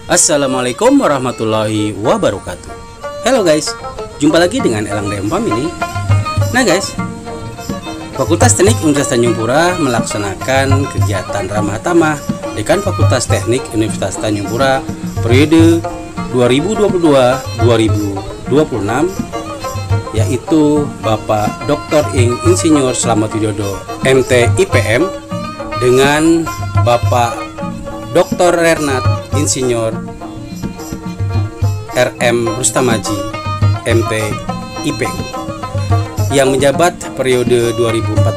Assalamualaikum warahmatullahi wabarakatuh. Halo guys, jumpa lagi dengan Elang DM Family. Nah guys, Fakultas Teknik Universitas Tanjung Pura melaksanakan kegiatan ramah tamah Dekan Fakultas Teknik Universitas Tanjung Pura periode 2022-2026, yaitu Bapak Dr. Insinyur Slamet Widodo MT IPM dengan Bapak Dr. Renat Insinyur RM Rustamaji MT IPM yang menjabat periode 2014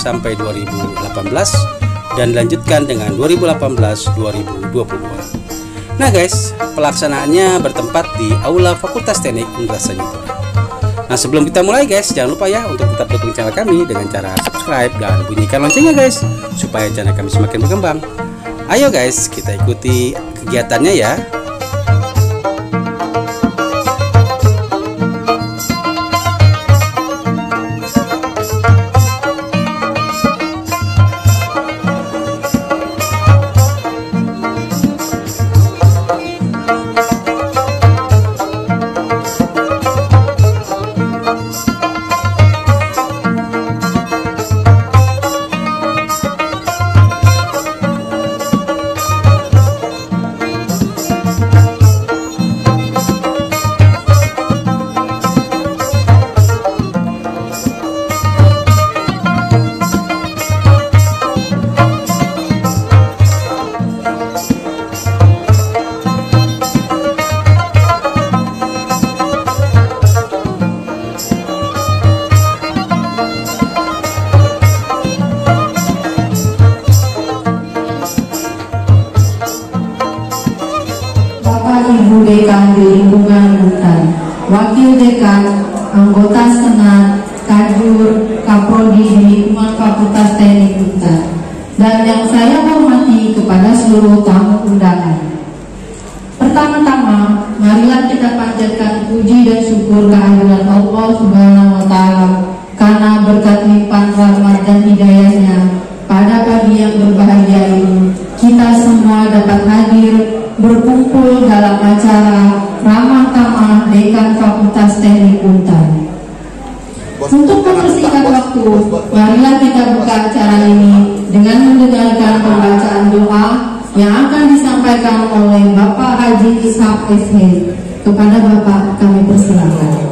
sampai 2018 dan dilanjutkan dengan 2018-2022. Nah guys, pelaksanaannya bertempat di Aula Fakultas Teknik Universitas Tanjung Pura. Nah sebelum kita mulai guys, jangan lupa ya untuk tetap dukung channel kami dengan cara subscribe dan bunyikan loncengnya guys, supaya channel kami semakin berkembang. Ayo guys, kita ikuti kegiatannya ya. Ibu Dekan di lingkungan Untan, Wakil Dekan, anggota Senat, Kajur, Kaprodi di lingkungan Fakultas Teknik Untan, dan yang saya hormati kepada seluruh tamu undangan. Pertama-tama, marilah kita panjatkan puji dan syukur kehadirat Allah Subhanahu wa Ta'ala karena berkat limpahan rahmat dan hidayahnya pada pagi yang berbahagia ini kita semua dapat hadir berkumpul dalam acara ramah tamah Dekan Fakultas Teknik Untan. Untuk mempersingkat waktu, marilah kita buka acara ini dengan mendengarkan pembacaan doa yang akan disampaikan oleh Bapak Haji Ishak SH. Kepada Bapak kami persilakan.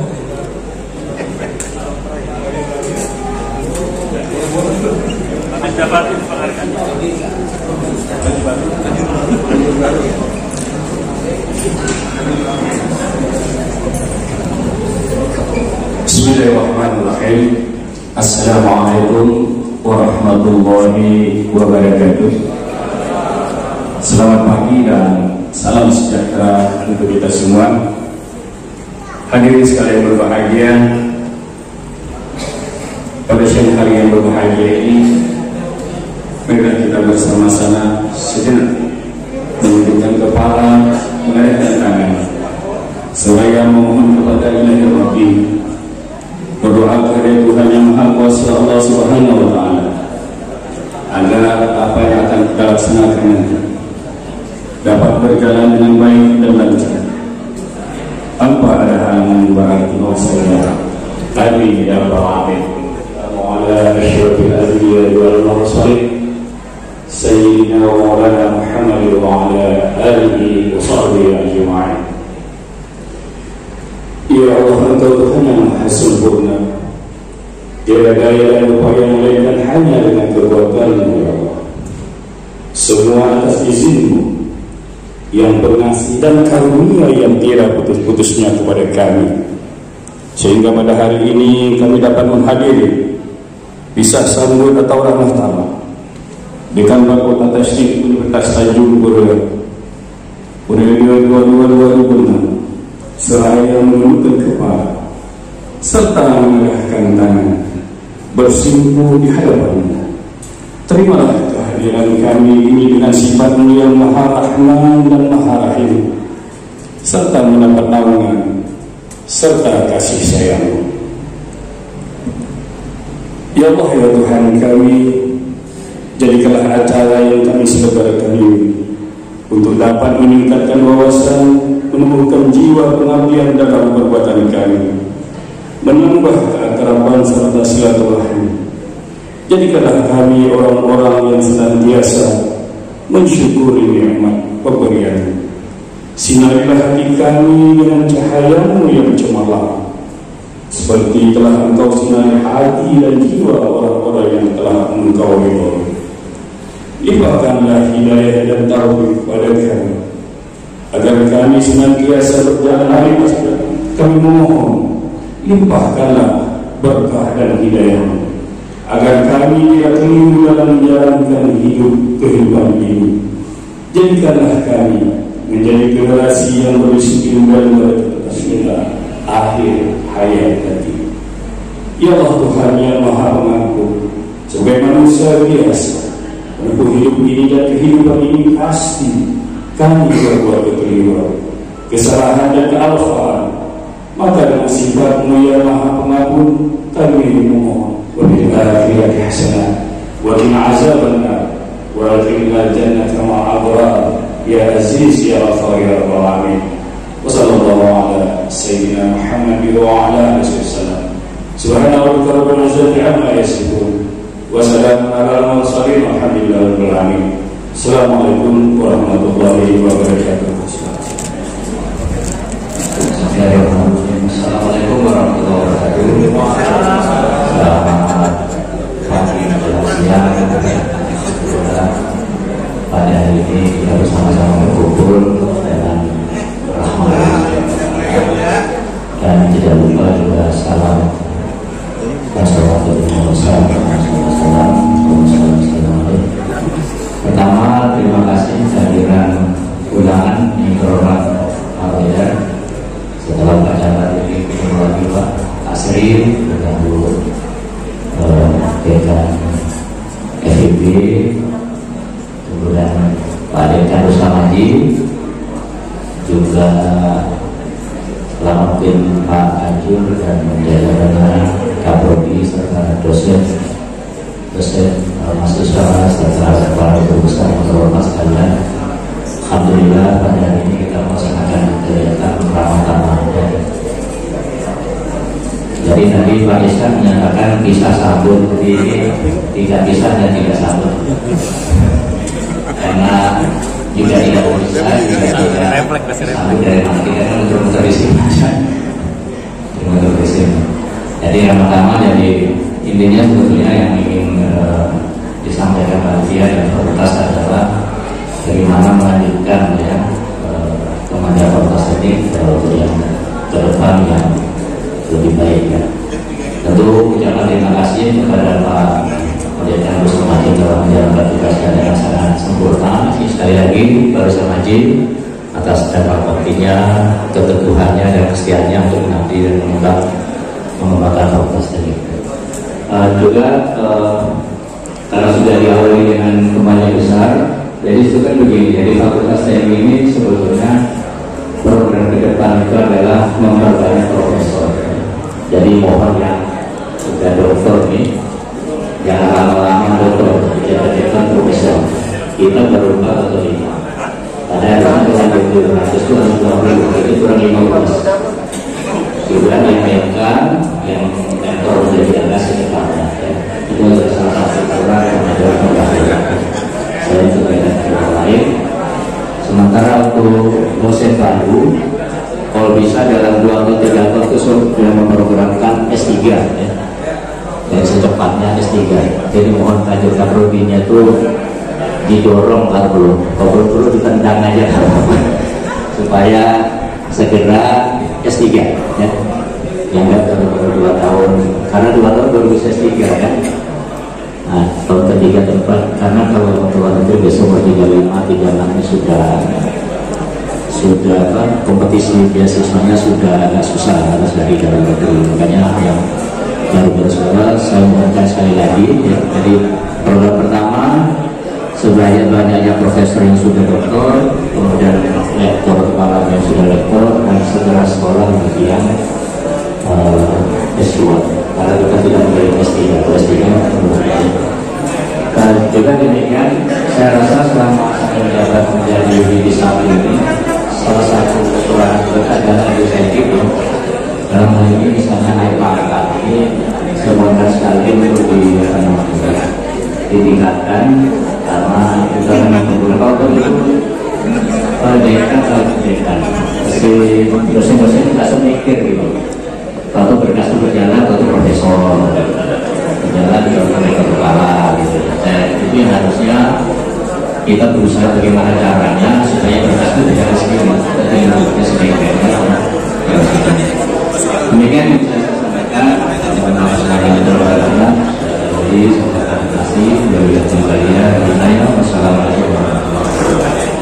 Bismillahirrahmanirrahim. Assalamualaikum warahmatullahi wabarakatuh. Selamat pagi dan salam sejahtera untuk kita semua. Hadirin sekalian berbahagia, pada siang hari yang berbahagia ini, marilah kita bersama-sama sejenak menundukkan kepala, mengangkat tangan, seraya memohon kepada Ilahi Rabbi, berdoa kepada Tuhan Yang Maha Kuasa Allah Subhanahu wa Ta'ala agar apa yang akan kita laksanakan nanti dapat berjalan dengan baik dan lancar. Tanpa ada halangan barakallahu sallallahu alaihi ya rabbal alamin. Wa ala asyrafil anbiya wal mursalin sayyidina wa maulana Muhammad wa ala alihi wa sahbihi ajma'in. Ya Allah, Engkau Tuhan yang Maha Sempurna, tiada daya dan upaya melainkan hanya dengan kekuatan-Mu ya Allah. Semua atas izin-Mu yang pengasih dan karunia yang tiada putus-putusnya kepada kami, sehingga pada hari ini kami dapat menghadiri bisa sambut atau ramah tamah Dekan Fakultas Teknik Universitas Tanjung Pura periode 2022-2026, seraya menundukkan kepala serta mengangkat tangan bersimpuh di hadapan-Mu. Terimalah kehadiran kami ini dengan sifat-Mu yang Maha Rahman dan Maha Rahim, serta mendapat naungan serta kasih sayang-Mu. Ya Allah, ya Tuhan kami, jadikanlah acara yang kami selenggarakan ini untuk dapat meningkatkan wawasan, menumbuhkan jiwa pengabdian dalam perbuatan kami, menambah keakraban serta silaturahmi. Jadikanlah kami orang-orang yang senantiasa mensyukuri nikmat pemberian. Sinarilah hati kami dengan cahayamu yang cemerlang, seperti telah Engkau sinari hati dan jiwa orang-orang yang telah Engkau ridhoi. Limpahkanlah hidayah dan taufik pada kami, agar kami senantiasa berjalan lurus. Kami memohon, limpahkanlah berkah dan hidayah, agar kami tidak keliru dalam menjalankan kehidupan ini. Jadikanlah kami menjadi generasi yang berisikin dan berketasmina akhir hayat nanti. Ya Allah Tuhan yang Maha Pengampun, sebagai manusia biasa menempuh hidup ini dan kehidupan ini pasti kami berbuat kekeliruan, kesalahan dan kealfaan. Maka dengan sifat-Mu yang Maha Pengampun, kami memohon, wa bil akhirati hasanah wa qina azabannar wa adkhilna jannata ma'al abrar ya aziz ya ghafar ya rabbal alamin. Wa sallallahu ala sayyidina Muhammad wa ala alihi wasallam. Subhana rabbika rabbil izzati amma yasifun wa salamun alal mursalin walhamdulillahi rabbil alamin. Assalamualaikum warahmatullahi wabarakatuh. Assalamualaikum warahmatullahi wabarakatuh. Selamat pagi, siang, pada hari ini kita bersama-sama berkumpul dalam rahmat dan tidak lupa juga salam Pertama, terima kasih kehadiran undangan yang terhormat Al-Qaeda. Setelah acara ini lagi Pak Asri bergabung dengan FIB, kemudian Pak Dekan Rusamaji, juga selamat tim Pak Ajur dan jajaran Kaprodi serta dosen mahasiswa serta kepala guru besar yang terhormat sekalian. Alhamdulillah pada hari ini kita melaksanakan kegiatan perawatan Ramadan. Jadi tadi Pak Iskan menyatakan bisa sambut, jadi tidak bisa dan tidak sambut. Karena jika tidak bisa, tidak sambut dari nanti kan untuk terisi masa. Jadi yang pertama, jadi intinya sebetulnya yang ingin disampaikan panitia dan fakultas adalah bagaimana melanjutkan kemandirian fakultas teknik yang ke depan yang lebih baik ya. Tentu ucapan terima kasih kepada Pak Dekan Rusamaji telah menjalankan tugasnya dengan sangat sempurna. Sekali lagi Pak Rusamaji atas dampak baktinya, keteguhannya dan kesetiaannya untuk mengabdi dan mengembangkan fakultas teknik. Juga karena sudah diawali dengan kembali besar, jadi itu kan begini. Jadi fakultas teknik ini sebetulnya program ke depan itu adalah memperbanyak profesor. Jadi mohon yang sudah doktor nih, jangan lama-lama doktor, jadikan profesor. Kita baru 4 atau 5. Padahal kan kurang 200 itu kurang 15. Juga yang mainkan, yang mentor menjadi agak secepatnya ya. Itu adalah salah satu program yang adalah pembahasan saya juga yang lain. Sementara untuk dosen baru, kalau bisa dalam 2 atau 3 tahun itu sudah memprogramkan S3 ya, dan secepatnya S3. Jadi mohon lanjutkan prodinya itu didorong kalau perlu ditendang aja supaya segera S3 ya. Yang baru 2 tahun, karena 2 tahun baru bisa S3 kan. Nah, tahun ketiga tempat, karena kalau keluar negeri besok umur 35 ini sudah apa, kompetisi beasiswanya sudah agak susah harus dari dalam negeri. Makanya yang baru saya mohonkan sekali lagi ya. Jadi program pertama sebanyak-banyaknya profesor yang sudah doktor, kemudian lektor kepala yang sudah lektor, dan segera sekolah bagi yang S2, karena kita tidak memiliki S3 atau S3. Dan juga demikian, saya rasa selama saya menjabat menjadi di samping ini, salah satu surat adalah insentif dalam hal ini misalnya naik pangkat ini semoga sekali untuk ditingkatkan, karena juga memang beberapa waktu itu pendidikan kalau pendidikan meski dosen-dosen tidak semikir gitu, kalau berkas itu berjalan atau profesor berjalan di mereka kepala gitu. Itu yang harusnya kita berusaha bagaimana caranya supaya berkas itu berjalan sendiri, tidak semikir. Demikian yang bisa saya sampaikan. Jadi terima kasih dari saya. Wassalamualaikum warahmatullahi wabarakatuh.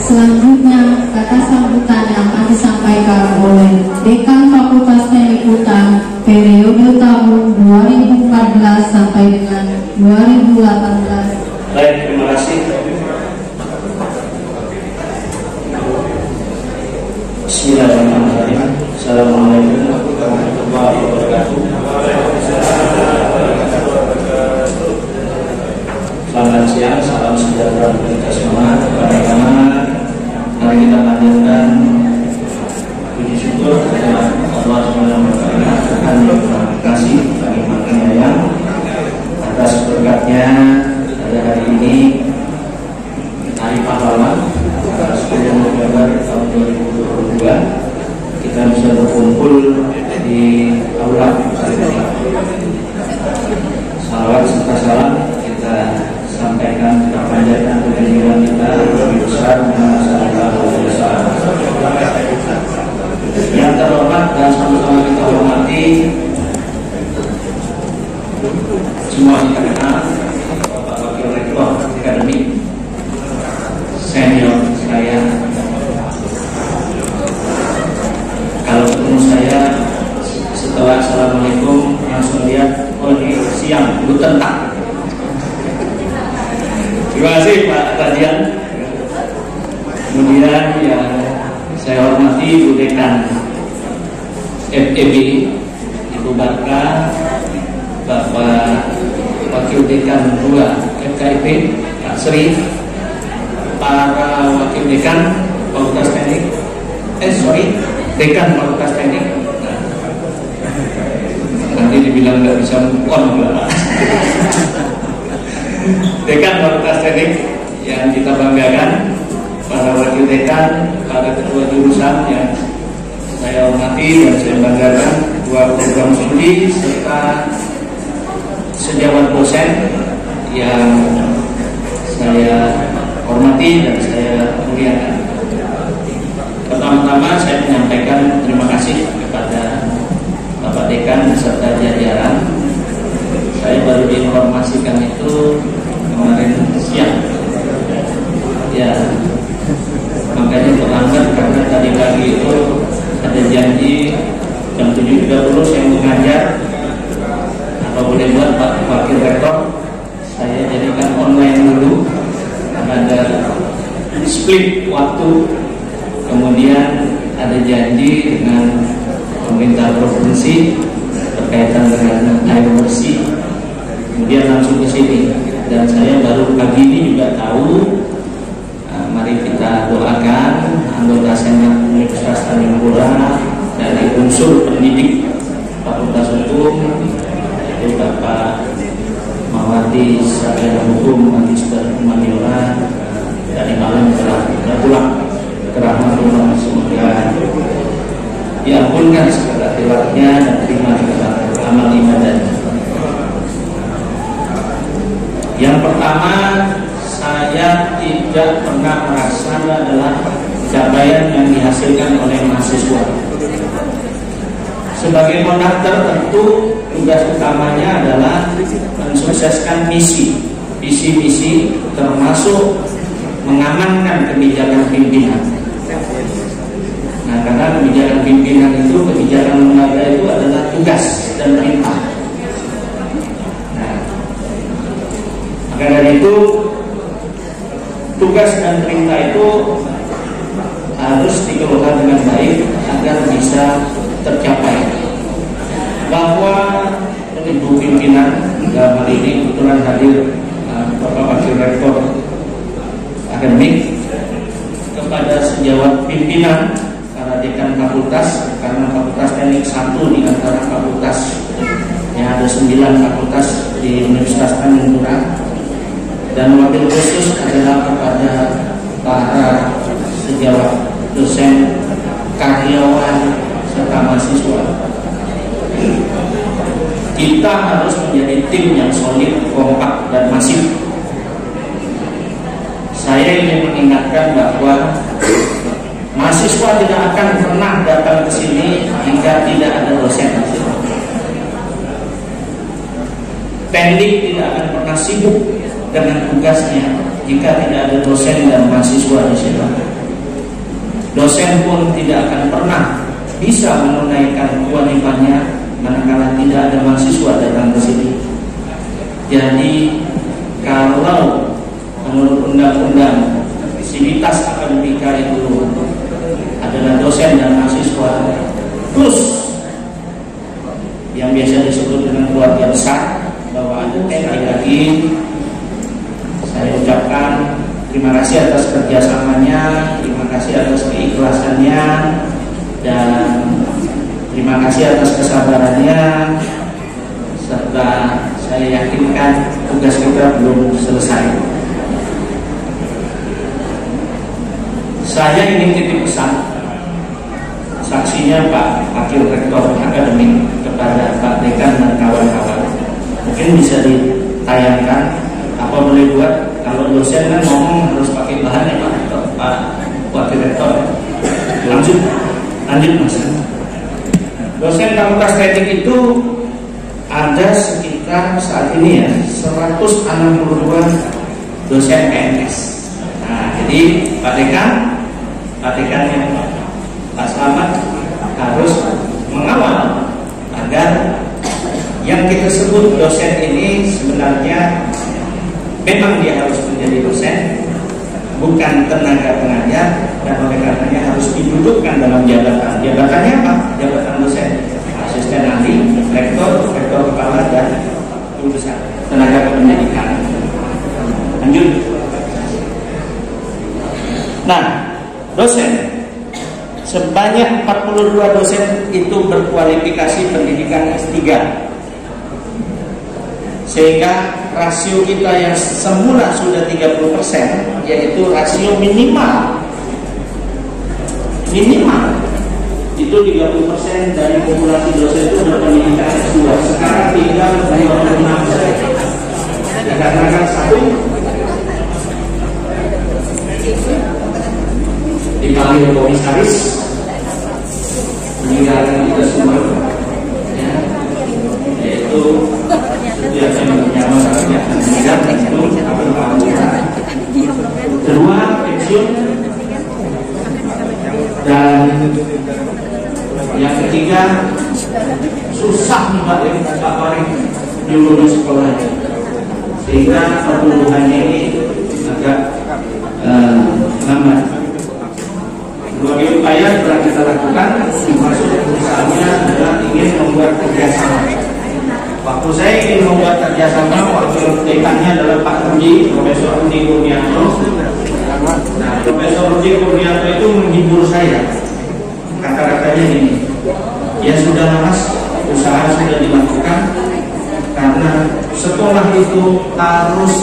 Selanjutnya, kata sambutan yang akan disampaikan oleh Dekan Fakultas Teknik Hutan periode tahun 2014 sampai dengan 2018. Baik, terima kasih. Bismillahirrahmanirrahim. Assalamualaikum warahmatullahi wabarakatuh. Selamat siang, salam sejahtera untuk kita semua. Pertama, mari kita panjatkan puji syukur kepada Allah Subhanahu wa Ta'ala. Terima kasih bagi Maha Yang atas berkatnya pada hari ini, Hari Pahlawan, 10 November tahun 2022, kita bisa berkumpul di aula. Salawat serta salam kita sampaikan, kita panjatkan kepada kita Nabi besar Muhammad sallallahu alaihi wasallam. Yang terhormat dan sama-sama kita hormati semua kita kenal Bapak Wakil Rektor Akademik senior saya. Kalau ketemu saya setelah assalamualaikum langsung lihat, oh ini siang, guten tag. Terima kasih Pak Radian. Kemudian yang saya hormati Bu Dekan FEB Ibu Barka, Bapak Wakil Dekan 2 FKIP Pak Sri, para Wakil Dekan Fakultas Teknik, Dekan Fakultas Teknik. Nanti dibilang nggak bisa move on Pak. Dekan Fakultas Teknik yang kita banggakan, para wakil dekan, para ketua jurusan yang saya hormati dan saya banggakan, dua program studi serta sejawat dosen yang saya hormati dan saya muliakan. Pertama-tama saya menyampaikan terima kasih kepada Bapak Dekan beserta jajaran. Saya baru diinformasikan itu kemarin siang. Ya, makanya terlambat karena tadi pagi itu ada janji jam 7.30 saya mengajar. Apa boleh buat Pak Wakil Rektor, saya jadikan online dulu karena ada split waktu. Kemudian ada janji dengan pemerintah provinsi berkaitan dengan air bersih. Kemudian langsung ke sini dan saya baru pagi ini juga tahu. Mari kita doakan anggota Senat Universitas Tanjung Pura dari unsur pendidik Fakultas Hukum, yaitu Bapak Mawati Sarjana Hukum Magister Humaniora, dari malam telah pulang ke rahmatullah. Semoga diampunkan segala hilafnya dan terima amal ibadahnya. Yang pertama, saya tidak pernah merasa adalah capaian yang dihasilkan oleh mahasiswa. Sebagai konduktor tentu tugas utamanya adalah mensukseskan misi-misi termasuk mengamankan kebijakan pimpinan. Nah, karena kebijakan pimpinan itu, kebijakan lembaga itu adalah tugas dan perintah. Nah, maka dari itu tugas dan perintah itu harus dikelola dengan baik agar bisa tercapai. Bahwa Ibu pimpinan dalam hal ini kebetulan hadir Bapak Wakil Rektor Akademik, kepada sejawat pimpinan para dekan fakultas, karena Fakultas Teknik satu di antara fakultas yang ada 9 fakultas di Universitas Tanjung, dan wabil khusus adalah kepada para sejawat dosen, karyawan, serta mahasiswa. Kita harus menjadi tim yang solid, kompak, dan masif. Saya ingin mengingatkan bahwa mahasiswa tidak akan pernah datang ke sini jika tidak ada dosen di sini. Pendik tidak akan pernah sibuk dengan tugasnya jika tidak ada dosen dan mahasiswa di sini. Dosen pun tidak akan pernah bisa menunaikan kewajibannya manakala tidak ada mahasiswa datang ke sini. Jadi kalau menurut undang-undang sivitas akademika itu adalah dosen dan mahasiswa plus yang biasa disebut dengan keluarga besar, bahwa ada TNI lagi, saya ucapkan terima kasih atas kerjasamanya, terima kasih atas keikhlasannya, dan terima kasih atas kesabarannya, serta saya yakinkan tugas kita belum selesai. Saya ingin titip pesan, saksinya Pak Wakil Rektor Akademik kepada Pak Dekan dan kawan-kawan. Mungkin bisa ditayangkan, apa boleh buat, kalau dosen kan ngomong harus pakai bahan ya Pak Wakil Rektor. Lanjut Mas. Dosen Fakultas Teknik itu ada sekitar saat ini ya 162 dosen PNS. Nah, jadi Pak Dekan yang Pak Slamet harus mengawal agar yang kita sebut dosen ini sebenarnya memang dia harus menjadi dosen, bukan tenaga pengajar, dan oleh karenanya harus didudukkan dalam jabatan. Jabatannya apa? Jabatan dosen, asisten ahli, rektor kepala, dan guru besar tenaga kependidikan. Lanjut. Nah, dosen sebanyak 42 dosen itu berkualifikasi pendidikan S3, sehingga rasio kita yang semula sudah 30%, yaitu rasio minimal itu 30% dari populasi dosen itu berpendidikan S2. Sekarang tinggal 26%. Dikatakan satu dipanggil komisaris, meninggalkan kita semua, ya, yaitu biasa menyama saja meninggal itu kedua pensiun, dan yang ketiga susah nih Pak Farid di lulus sekolahnya, sehingga pertumbuhannya ini agak lambat. Berbagai upaya telah kita lakukan, termasuk misalnya adalah ingin membuat kerjasama. Waktu saya ingin membuat kerjasama, waktu dekannya adalah Pak Rudi, Profesor Rudi Kurnianto. Nah, Profesor Rudi Kurnianto itu menghibur saya. Kata-katanya ini, ya sudah Mas, usaha sudah dilakukan, karena sekolah itu harus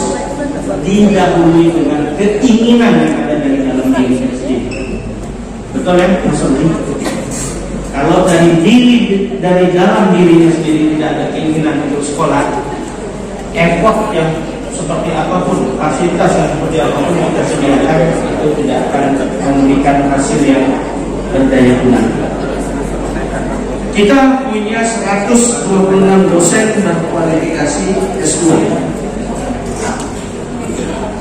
didahului dengan keinginan yang ada dari dalam diri sendiri. Betul ya, Mas Rudi? Kalau dari dalam dirinya sendiri tidak ada keinginan untuk sekolah, effort yang seperti apapun, fasilitas yang seperti apapun yang kita sediakan, itu tidak akan memberikan hasil yang berdaya guna. Kita punya 126 dosen berkualifikasi S2.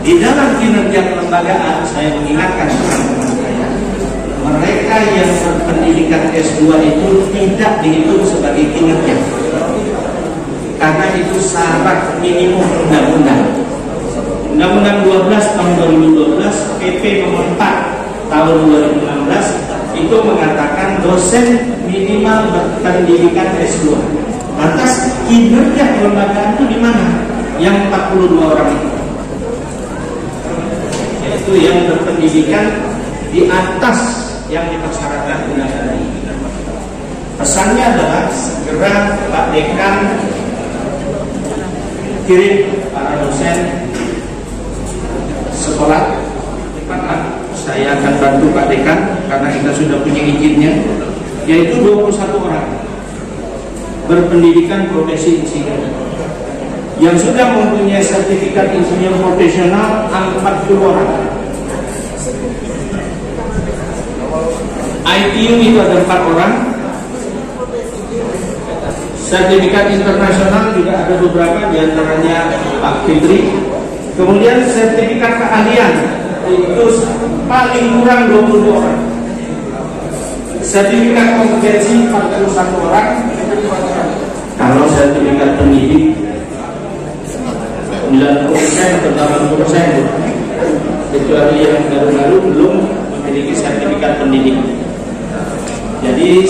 Di dalam kinerja kelembagaan, saya mengingatkan teman-teman saya, mereka yang berpendidikan S2 itu tidak dihitung sebagai kinerja, karena itu syarat minimum undang-undang. Undang-Undang 12 tahun 2012, PP nomor 4 tahun 2016 itu mengatakan dosen minimal berpendidikan S2. Lantas kinerja kelembagaan itu di mana? Yang 42 orang itu, yaitu yang berpendidikan di atas yang dipersyaratkan undang-undang ini. Pesannya adalah segera Pak Dekan kirim para dosen sekolah. Saya akan bantu Pak Dekan karena kita sudah punya izinnya, yaitu 21 orang berpendidikan profesi insinyur. Yang sudah mempunyai sertifikat insinyur profesional 40 orang. ITU itu ada 4 orang. Sertifikat internasional juga ada beberapa, diantaranya Pak Fitri. Kemudian sertifikat keahlian itu paling kurang 22 orang. Sertifikat kompetensi 41 orang. Kalau sertifikat pendidik 90% atau 80%, kecuali yang baru-baru belum memiliki sertifikat pendidik. Jadi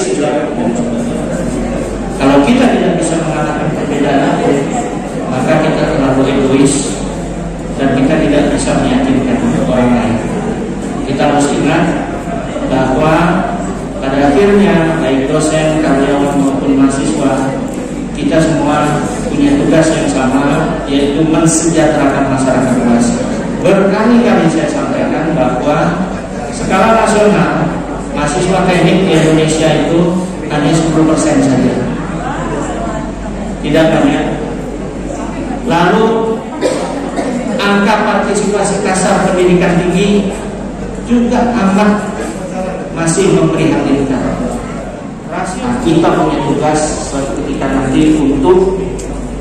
kalau kita tidak bisa mengatakan perbedaan itu, maka kita terlalu egois dan kita tidak bisa meyakinkan orang lain. Kita harus ingat bahwa pada akhirnya baik dosen, karyawan maupun mahasiswa, kita semua punya tugas yang sama, yaitu mensejahterakan masyarakat luas. Berkali-kali saya sampaikan bahwa skala nasional mahasiswa teknik di Indonesia itu hanya 10% saja, tidak banyak. Lalu angka partisipasi kasar pendidikan tinggi juga amat masih memprihatinkan. Kita punya tugas suatu ketika nanti untuk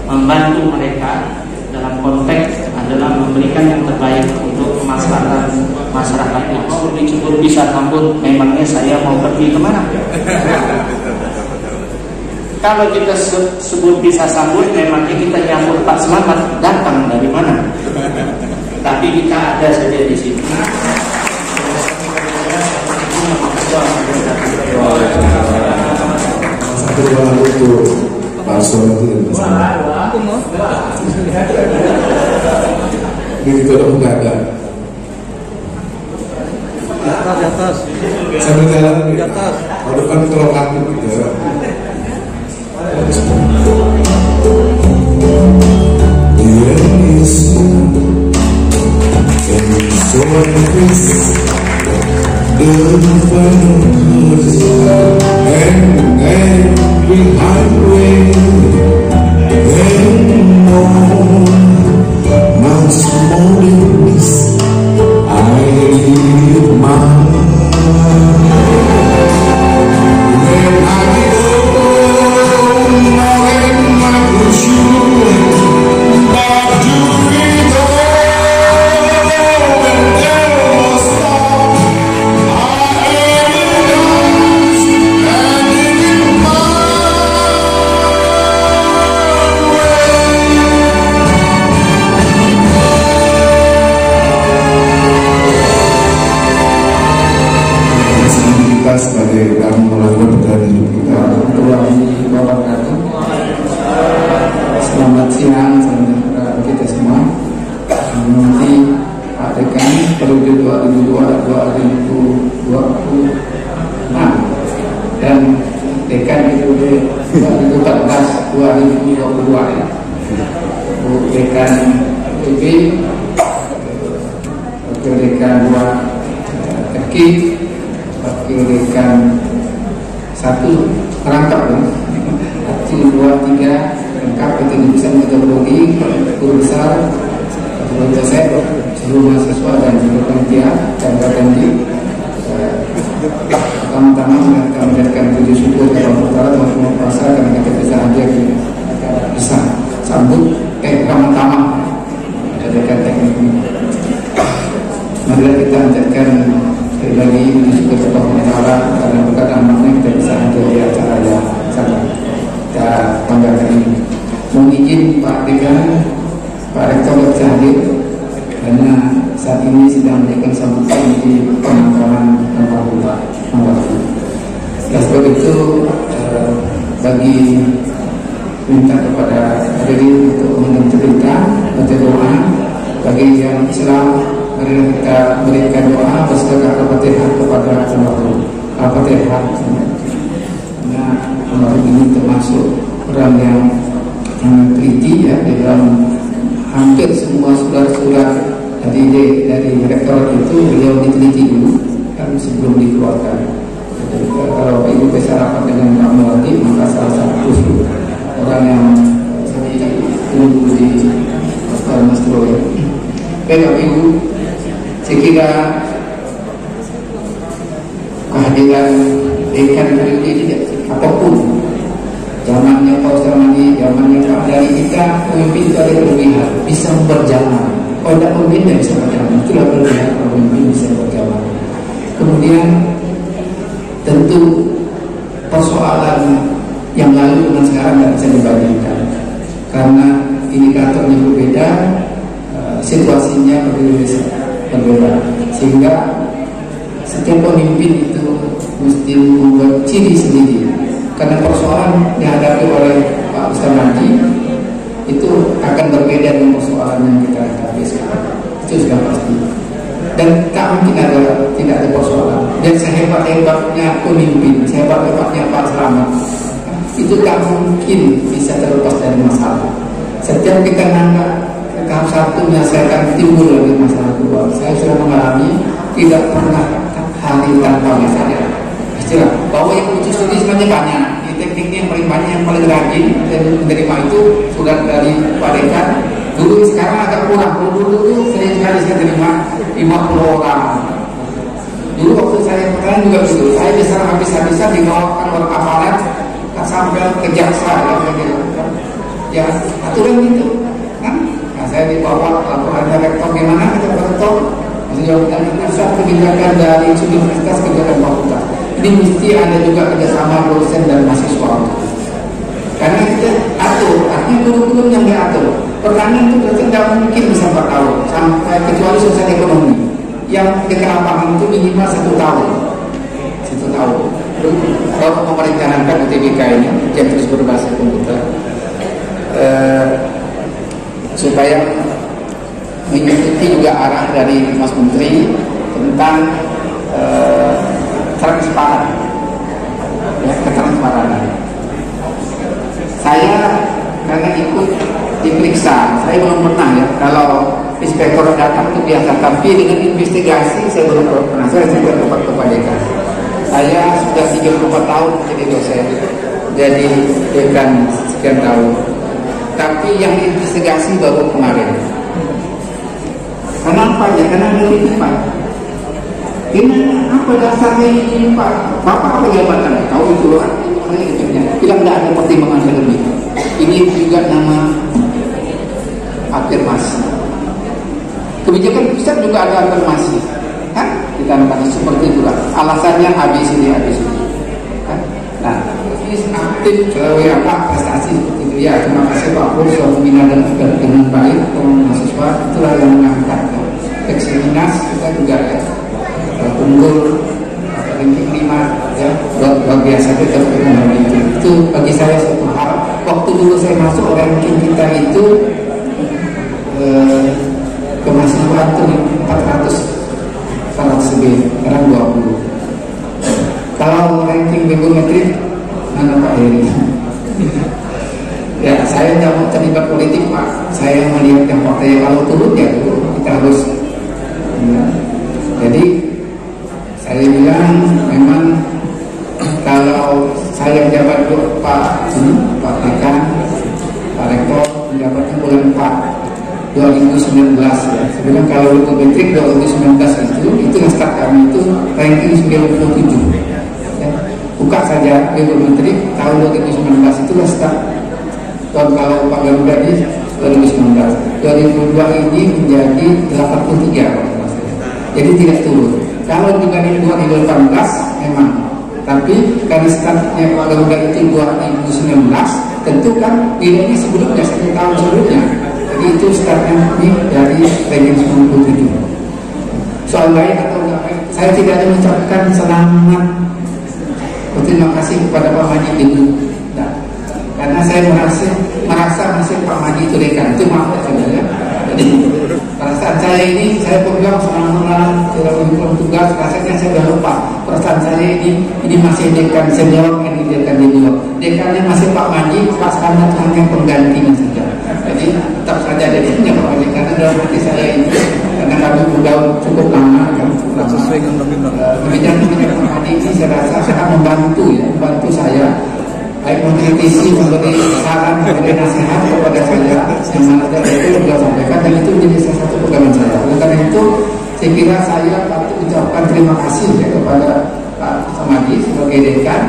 membantu mereka dalam konteks adalah memberikan yang terbaik untuk kemaslahatan masyarakatnya. Mau dicebur bisa tambun, memangnya saya mau pergi kemana? Kalau kita sebut bisa sambut, memangnya kita nyambut Pak Selamat datang dari mana? Tapi kita ada saja di sini. Satu orang itu palsu itu ini kalau enggak ada Di atas. sambil jalan di atas kalau depan kalau kaki gitu. Sebagai dalam melakukan perjalanan hidup kita. Selamat siang saudara kita semua. Nanti Pak Dekan periode 2002-2026 dan Dekan periode 2014-2022 ya. Bu Dekan PP, Wakil Dekan 2 Teknik, Wakil Dekan 1 merangkap ya, 1, 2, 3 lengkap itu bisa metodologi, guru besar, guru dosen, seluruh mahasiswa dan seluruh panitia dan berganti. Pertama-tama kita menjadikan puji syukur kepada Allah Subhanahu wa Ta'ala karena kita bisa hadir bisa sambut pertama-tama menjadikan teknik ini. Marilah kita menjadikan sekali lagi bersyukur kepada Allah Ta'ala karena berkat amalnya kita bisa hadir di acara yang sangat kita banggakan ini. Mohon izin Pak Dekan, Pak Rektor bisa hadir kami sedang memberikan sambutan di pemakaman almarhumah. Oleh sebab itu bagi minta kepada hadirin untuk mencerita baca doa. Bagi yang Islam, mari kita berikan doa berserta Al-Fatihah kepada almarhum. Al-Fatihah. Nah, almarhum ini termasuk orang yang teliti ya, di dalam hampir semua surat-surat dari rektorat itu beliau diteliti dulu kan sebelum dikeluarkan. Jadi, kalau Ibu bisa rapat dengan Pak Melati, maka salah satu orang yang sangat dulu di Mas Troy. Baik Ibu, saya kira kehadiran dekan hari ini tidak apapun. Zamannya Pak Ustaz Mandi, zamannya Pak Dari, kita pemimpin itu ada kelebihan, bisa berjalan. Kalau tidak pemimpin tidak bisa berjalan. Itulah kelebihan pemimpin bisa berjalan. Kemudian tentu persoalan yang lalu dengan sekarang tidak bisa dibandingkan karena indikatornya berbeda, situasinya berbeda, sehingga setiap pemimpin itu mesti membuat ciri sendiri. Karena persoalan dihadapi oleh Pak Ustaz Nadi itu akan berbeda dengan persoalan yang kita hadapi sekarang. Itu sudah pasti. Dan tak mungkin tidak ada persoalan. Dan sehebat-hebatnya pemimpin, sehebat-hebatnya Pak Slamet, itu tak mungkin bisa terlepas dari masalah. Setiap kita nangkap tahap satu menyelesaikan, timbul lagi masalah kedua. Saya sudah mengalami tidak pernah hari tanpa masalah. Istilah bahwa yang lucu studi sebenarnya banyak. Di tekniknya yang paling banyak, yang paling rajin dan menerima itu surat dari Pak Dekan. Dulu sekarang agak kurang. Dulu itu saya sekali saya terima 50 orang. Dulu waktu saya pertanyaan juga begitu. Saya bisa habis-habisan dibawakan oleh aparat sampai ke jaksa ya aturan itu kan. Nah, saya dibawa laporannya rektor gimana kita rektor pusat kebijakan dari universitas kebijakan fakultas. Ini mesti ada juga kerjasama dosen dan mahasiswa. Karena kita atur, artinya kurikulum yang diatur. Pertanian itu berarti tidak mungkin bisa 4 tahun sampai kecuali sosial ekonomi. Yang di lapangan itu minimal 1 tahun. 1 tahun. Kalau memerencanaan UTBK ini yang terus berbasis komputer supaya mengikuti juga arah dari Mas Menteri tentang transparan, ya, ketransparanan. Saya karena ikut diperiksa, saya belum pernah ya. Kalau inspektor datang itu biasa, tapi dengan investigasi saya belum pernah. Saya juga dapat kepada saya sudah 34 tahun jadi dosen, jadi dekan sekian tahun. Tapi yang investigasi baru kemarin. Kenapa ya? Karena ada titipan. Ini apa dasarnya ini Pak? Bapak apa jabatan? Tahu itu loh. Bilang tidak ada pertimbangan lebih. Ini juga nama afirmasi. Kebijakan pusat juga ada afirmasi, kan? Kita mengatakan seperti itulah. Alasannya habis ini, kan? Nah, ini aktif prestasi seperti itu ya. Terima kasih Pak Pur sudah membina dengan baik teman mahasiswa. Itulah yang mengangkat. Ekseminas kita juga ya. Unggul ranking 5 ya, luar biasa kita itu bagi saya satu hal. Waktu dulu saya masuk ranking kita itu kemahasiswaan itu 400 lebih, sekarang 20. Kalau ranking bibliometrik mana Pak Heri? Ya saya tidak mau terlibat politik Pak. Saya melihat yang partai kalau turun ya turun, kita harus ya. Jadi saya bilang memang kalau saya jabat Pak Dekan, Pak Rektor menjabatnya bulan 4 2019 ya. Saya bilang kalau bibliometrik 2019 itu start kami itu ranking 97 ya. Buka saja bibliometrik tahun 2019 itu start. Dan kalau Pak Garuda di 2019 2002 ini menjadi 83 jadi tidak turun. Kalau dibanding 2018 memang, tapi karena startnya Pak Garuda itu 2019, tentu kan nilainya sebelumnya 1 tahun sebelumnya. Jadi itu startnya ini dari ranking 97. soal baik atau enggak baik, saya tidak ada mengucapkan selamat berterima kasih kepada Pak Madi itu. Nah, karena saya merasa masih Pak Madi itu dekan, itu maaf ya saudara. Jadi perasaan saya ini, saya pegang selama dalam tugas, rasanya saya sudah lupa. Perasaan saya ini masih dekan senior, ini dekan junior. Dekannya masih Pak Madi, Pak Selamat hanya penggantinya saja. Jadi tetap saja dekannya Pak Madi, karena dalam hati saya ini, karena kami bergaul cukup lama, sesuai dengan undang-undang. Kebijakan Pak Madi ini saya rasa sangat membantu saya. Baik mengkritisi, memberi saran, memberi nasihat kepada saya yang mana dari itu sudah sampaikan, dan itu menjadi salah satu pegangan saya. Oleh karena itu, saya kira saya patut ucapkan terima kasih ya kepada Pak Samadi sebagai dekan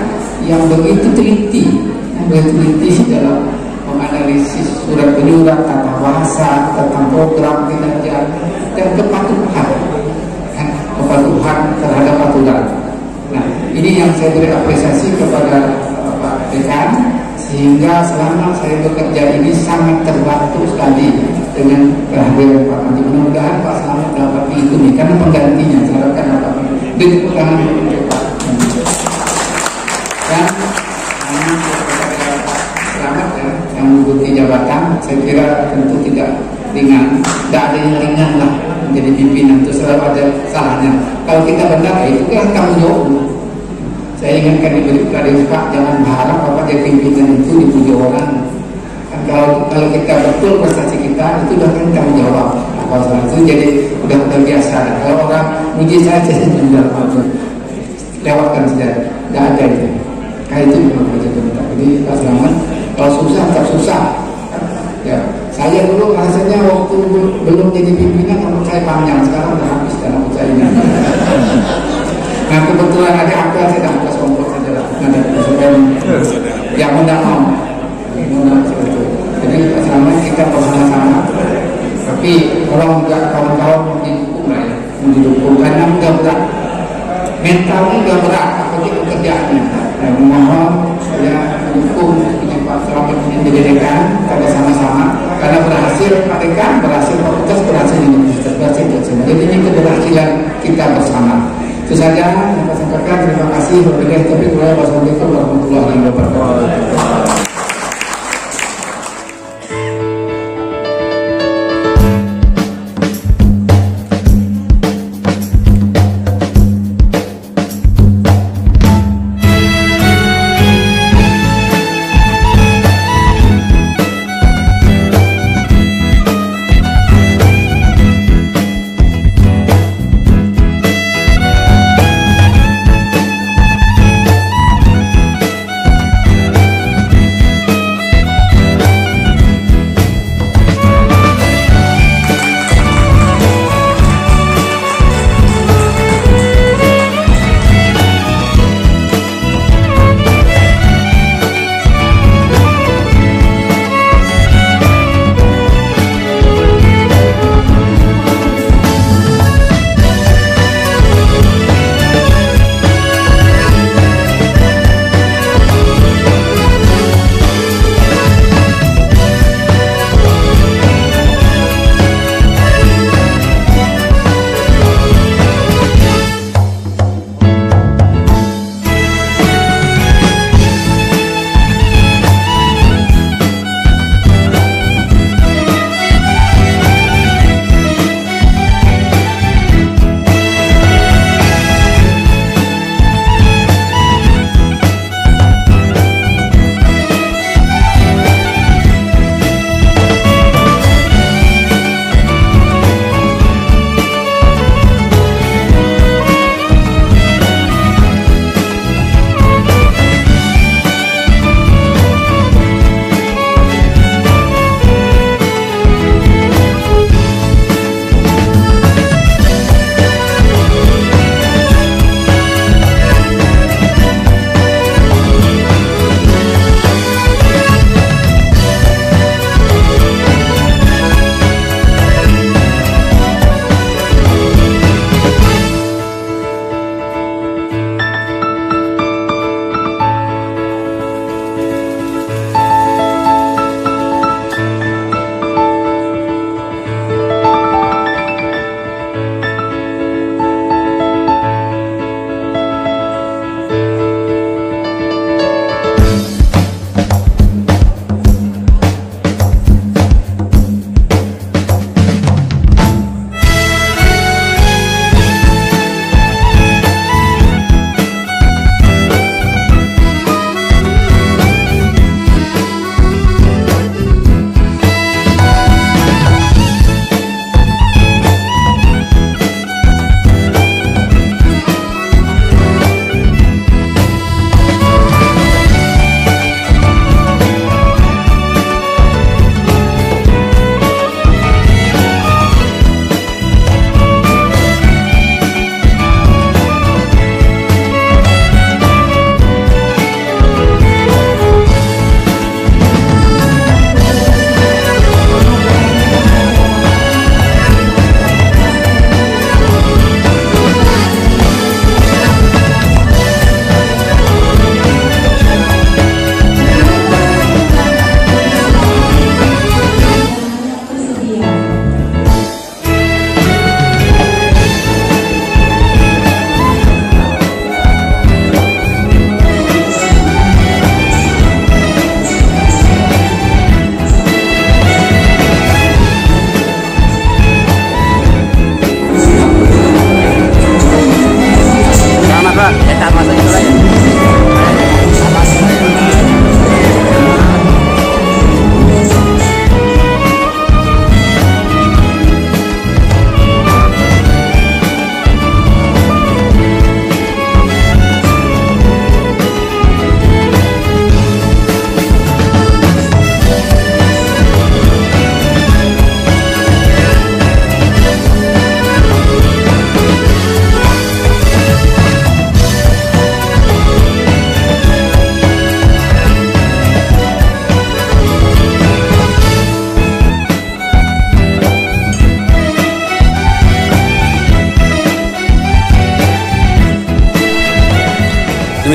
yang begitu teliti dalam menganalisis surat penyurat, tata bahasa, tentang program kinerja dan kepatuhan terhadap aturan. Nah, ini yang saya beri apresiasi kepada Pak Dekan, sehingga selama saya bekerja ini sangat terbantu sekali dengan kehadiran Pak Madi. Mudah-mudahan Pak Selamat dapat diikuti karena penggantinya saya harapkan dapat dipegang Pak. Dan Pak Selamat ya, yang menduduki jabatan, saya kira tentu tidak ringan, tidak ada yang ringan lah menjadi pimpinan, itu selalu ada salahnya. Kalau kita benar, itu kan tanggung jawab. Saya ingatkan di Pak, jangan berharap Bapak jadi pimpinan itu dipuji orang. Kan kalau kita betul prestasi kita, itu udah kan tanggung jawab. Kalau soal itu jadi udah terbiasa. Kalau orang muji saya juga lewatkan saja, nggak ada itu. Kayak itu memang kerja kita. Jadi Pak Selamat, kalau susah tetap susah. Ya, saya dulu rasanya waktu belum jadi pimpinan rambut saya panjang, sekarang udah habis dalam rambut saya ini. Nah kebetulan ada apa saya dah buka sombong saja lah. Yang undang jadi selama kita bersama-sama. Tapi kalau enggak kawan-kawan mau didukung lah ya, mau didukung karena enggak berat. Mentalnya enggak berat, apalagi pekerjaannya. Nah, mohon saya mendukung ini Pak Selamat menjadi dekan, kita sama-sama. Karena berhasil Pak Dekan, berhasil fakultas, berhasil universitas, berhasil dosen. Jadi ini keberhasilan kita bersama. Itu saja yang saya sampaikan. Terima kasih. Wassalamualaikum warahmatullahi wabarakatuh.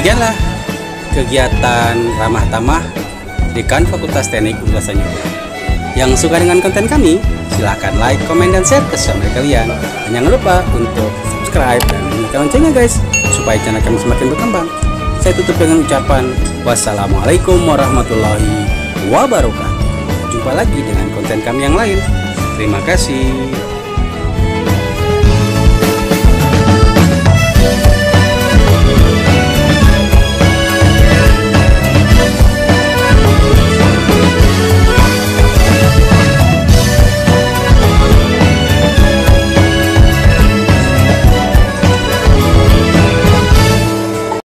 Demikianlah kegiatan ramah tamah Dekan Fakultas Teknik Universitas Tanjung Priok. Yang suka dengan konten kami, silahkan like, komen, dan share ke sosial media kalian. Dan jangan lupa untuk subscribe dan bunyikan loncengnya guys, supaya channel kami semakin berkembang. Saya tutup dengan ucapan wassalamualaikum warahmatullahi wabarakatuh. Jumpa lagi dengan konten kami yang lain. Terima kasih.